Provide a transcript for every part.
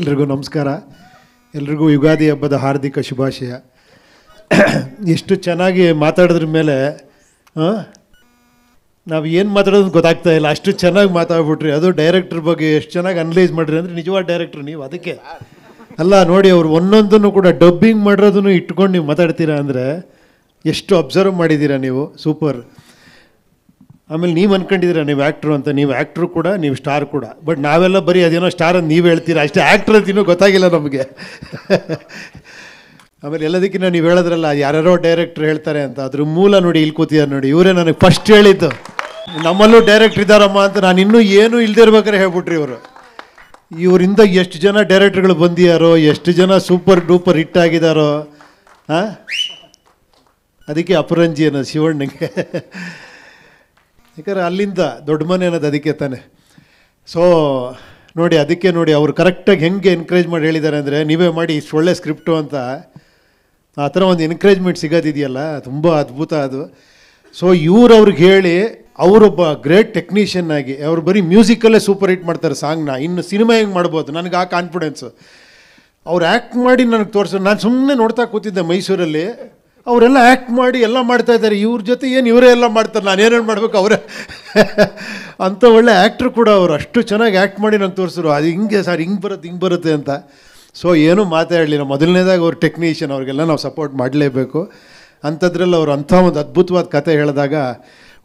ಎಲ್ರಿಗೂ ನಮಸ್ಕಾರ. ಎಲ್ರಿಗೂ ಯುಗಾದಿ ಹಬ್ಬದ ಹಾರ್ದಿಕ ಶುಭಾಶಯ. ಎಷ್ಟು ಚೆನ್ನಾಗಿ ಮಾತಾಡಿದ್ರ ಮೇಲೆ ನಾವು ಏನು ಮಾತಾಡೋದು ಗೊತ್ತಾಗ್ತಾ ಇಲ್ಲ, ಅಷ್ಟು ಚೆನ್ನಾಗಿ ಮಾತಾಡ್ಬಿಟ್ರಿ. ಅದು ಡೈರೆಕ್ಟ್ರ್ ಬಗ್ಗೆ ಎಷ್ಟು ಚೆನ್ನಾಗಿ ಅನಲೈಸ್ ಮಾಡಿರಿ ಅಂದರೆ ನಿಜವಾದ ಡೈರೆಕ್ಟ್ರು ನೀವು. ಅದಕ್ಕೆ ಅಲ್ಲ ನೋಡಿ, ಅವ್ರು ಒಂದೊಂದನ್ನು ಕೂಡ ಡಬ್ಬಿಂಗ್ ಮಾಡಿರೋದನ್ನು ಇಟ್ಕೊಂಡು ನೀವು ಮಾತಾಡ್ತೀರಾ ಅಂದರೆ ಎಷ್ಟು ಅಬ್ಸರ್ವ್ ಮಾಡಿದ್ದೀರಾ ನೀವು. ಸೂಪರ್. ಆಮೇಲೆ ನೀವು ಅಂದ್ಕೊಂಡಿದ್ದೀರಾ ನೀವು ಆ್ಯಕ್ಟ್ರು ಅಂತ. ನೀವು ಆ್ಯಕ್ಟ್ರು ಕೂಡ, ನೀವು ಸ್ಟಾರ್ ಕೂಡ. ಬಟ್ ನಾವೆಲ್ಲ ಬರೀ ಅದೇನೋ ಸ್ಟಾರ್ ಅಂತ ನೀವು ಹೇಳ್ತೀರಾ ಅಷ್ಟೇ, ಆ್ಯಕ್ಟ್ರ್ ಅಂತ ಇನ್ನೂ ಗೊತ್ತಾಗಿಲ್ಲ ನಮಗೆ. ಆಮೇಲೆ ಎಲ್ಲದಕ್ಕಿಂತ ನೀವು ಹೇಳೋದ್ರಲ್ಲ ಯಾರ್ಯಾರೋ ಡೈರೆಕ್ಟ್ರ್ ಹೇಳ್ತಾರೆ ಅಂತ, ಅದ್ರ ಮೂಲ ನೋಡಿ ಇಲ್ಲಿ ಕೂತಿದ್ದಾರೆ ನೋಡಿ. ಇವರೇ ನನಗೆ ಫಸ್ಟ್ ಹೇಳಿದ್ದು ನಮ್ಮಲ್ಲೂ ಡೈರೆಕ್ಟ್ರ್ ಇದ್ದಾರಮ್ಮ ಅಂತ. ನಾನು ಇನ್ನೂ ಏನೂ ಇಲ್ಲದೇ ಇರ್ಬೇಕಾದ್ರೆ ಹೇಳ್ಬಿಟ್ರಿ ಇವರು. ಇವರಿಂದ ಎಷ್ಟು ಜನ ಡೈರೆಕ್ಟ್ರುಗಳು ಬಂದಿದ್ದಾರೋ, ಎಷ್ಟು ಜನ ಸೂಪರ್ ಡೂಪರ್ ಹಿಟ್ ಆಗಿದ್ದಾರೋ. ಅದಕ್ಕೆ ಅಪರಂಜಿ ಅನ್ನೋದು ಶಿವಣ್ಣಗೆ. ಯಾಕಂದರೆ ಅಲ್ಲಿಂದ ದೊಡ್ಡ ಮನೆ ಅನ್ನೋದು ಅದಕ್ಕೆ ತಾನೆ. ಸೊ ನೋಡಿ, ಅದಕ್ಕೆ ನೋಡಿ ಅವರು ಕರೆಕ್ಟಾಗಿ ಹೆಂಗೆ ಎನ್ಕರೇಜ್ ಮಾಡಿ ಹೇಳಿದ್ದಾರೆ ಅಂದರೆ, ನೀವೇ ಮಾಡಿ ಇಷ್ಟು ಒಳ್ಳೆ ಸ್ಕ್ರಿಪ್ಟು ಅಂತ. ಆ ಥರ ಒಂದು ಎನ್ಕರೇಜ್ಮೆಂಟ್ ಸಿಗೋದಿದೆಯಲ್ಲ, ತುಂಬ ಅದ್ಭುತ ಅದು. ಸೊ ಇವ್ರು ಅವ್ರಿಗೆ ಹೇಳಿ ಅವರೊಬ್ಬ ಗ್ರೇಟ್ ಟೆಕ್ನಿಷಿಯನ್ ಆಗಿ ಅವ್ರು ಬರೀ ಮ್ಯೂಸಿಕಲ್ಲೇ ಸೂಪರ್ ಹಿಟ್ ಮಾಡ್ತಾರೆ ಸಾಂಗ್ನ. ಇನ್ನು ಸಿನಿಮಾ ಹೆಂಗೆ ಮಾಡ್ಬೋದು, ನನಗೆ ಆ ಕಾನ್ಫಿಡೆನ್ಸು. ಅವ್ರು ಆ್ಯಕ್ಟ್ ಮಾಡಿ ನನಗೆ ತೋರಿಸೋದು. ನಾನು ಸುಮ್ಮನೆ ನೋಡ್ತಾ ಕೂತಿದ್ದೆ ಮೈಸೂರಲ್ಲಿ. ಅವರೆಲ್ಲ ಆ್ಯಕ್ಟ್ ಮಾಡಿ ಎಲ್ಲ ಮಾಡ್ತಾಯಿದ್ದಾರೆ. ಇವ್ರ ಜೊತೆ ಏನು ಇವರೇ ಎಲ್ಲ ಮಾಡ್ತಾರೆ, ನಾನು ಏನೇನು ಮಾಡಬೇಕು ಅವರೇ ಅಂಥ ಒಳ್ಳೆ ಆ್ಯಕ್ಟ್ರು ಕೂಡ ಅವರು. ಅಷ್ಟು ಚೆನ್ನಾಗಿ ಆ್ಯಕ್ಟ್ ಮಾಡಿ ನಂಗೆ ತೋರಿಸಿದ್ರು. ಅದು ಹಿಂಗೆ ಸರ್, ಹಿಂಗೆ ಬರುತ್ತೆ ಅಂತ. ಸೊ ಏನೂ ಮಾತಾಡಲಿಲ್ಲ. ಮೊದಲನೇದಾಗಿ ಅವ್ರು ಟೆಕ್ನಿಷಿಯನ್, ಅವ್ರಿಗೆಲ್ಲ ನಾವು ಸಪೋರ್ಟ್ ಮಾಡಲೇಬೇಕು. ಅಂಥದ್ರಲ್ಲಿ ಅವರು ಅಂಥ ಒಂದು ಅದ್ಭುತವಾದ ಕತೆ ಹೇಳಿದಾಗ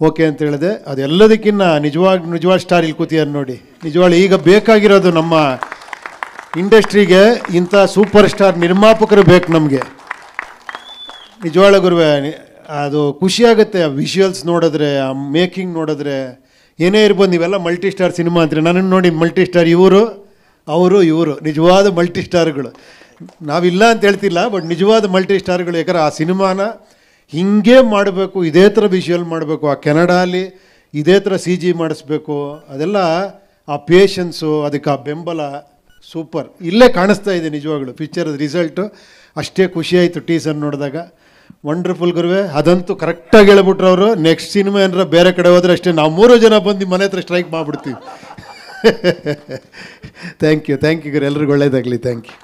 ಓಕೆ ಅಂತ ಹೇಳಿದೆ. ಅದೆಲ್ಲದಕ್ಕಿಂತ ನಿಜವಾದ ಸ್ಟಾರ್ ಇಲ್ಲಿ ಕೂತಿದ್ದಾರೆ ನೋಡಿ. ನಿಜವಾಗ್ಲೂ ಈಗ ಬೇಕಾಗಿರೋದು ನಮ್ಮ ಇಂಡಸ್ಟ್ರಿಗೆ ಇಂಥ ಸೂಪರ್ ಸ್ಟಾರ್ ನಿರ್ಮಾಪಕರು ಬೇಕು ನಮಗೆ. ನಿಜವಾಳ ಗುರುವೆ, ಅದು ಖುಷಿಯಾಗುತ್ತೆ ಆ ವಿಷುವಲ್ಸ್ ನೋಡಿದ್ರೆ, ಆ ಮೇಕಿಂಗ್ ನೋಡಿದ್ರೆ. ಏನೇ ಇರ್ಬೋದು, ನೀವೆಲ್ಲ ಮಲ್ಟಿ ಸ್ಟಾರ್ ಸಿನಿಮಾ ಅಂತೀರಿ. ನನ್ನನ್ನು ನೋಡಿ ಮಲ್ಟಿ ಸ್ಟಾರ್ ಇವರು ನಿಜವಾದ ಮಲ್ಟಿ ಸ್ಟಾರ್ಗಳು. ನಾವಿಲ್ಲ ಅಂತ ಹೇಳ್ತಿಲ್ಲ, ಬಟ್ ನಿಜವಾದ ಮಲ್ಟಿ ಸ್ಟಾರ್ಗಳು. ಯಾಕಂದ್ರೆ ಆ ಸಿನಿಮಾನ ಹಿಂಗೆ ಮಾಡಬೇಕು, ಇದೇ ಥರ ವಿಷುವಲ್ ಮಾಡಬೇಕು. ಆ ಕೆನಡಾಲಿ ಇದೇ ಥರ CG ಮಾಡಿಸ್ಬೇಕು. ಅದೆಲ್ಲ ಆ ಪೇಷನ್ಸು, ಅದಕ್ಕೆ ಆ ಬೆಂಬಲ ಸೂಪರ್ ಇಲ್ಲೇ ಕಾಣಿಸ್ತಾ ಇದೆ ನಿಜವಾಗ್ಲು. ಪಿಕ್ಚರ್ ರಿಸಲ್ಟು ಅಷ್ಟೇ ಖುಷಿಯಾಯಿತು ಟೀಸರ್ ನೋಡಿದಾಗ. ವಂಡರ್ಫುಲ್ ಗುರುವೆ. ಅದಂತೂ ಕರೆಕ್ಟಾಗಿ ಹೇಳ್ಬಿಟ್ರು ಅವರು. ನೆಕ್ಸ್ಟ್ ಸಿನಿಮಾ ಏನಾರ ಬೇರೆ ಕಡೆ ಹೋದರೆ ಅಷ್ಟೇ, ನಾವು 3 ಜನ ಬಂದು ಮನೆ ಹತ್ರ ಸ್ಟ್ರೈಕ್ ಮಾಡಿಬಿಡ್ತೀವಿ. ಥ್ಯಾಂಕ್ ಯು ಗುರು. ಎಲ್ರಿಗೂ ಒಳ್ಳೇದಾಗಲಿ. Thank you.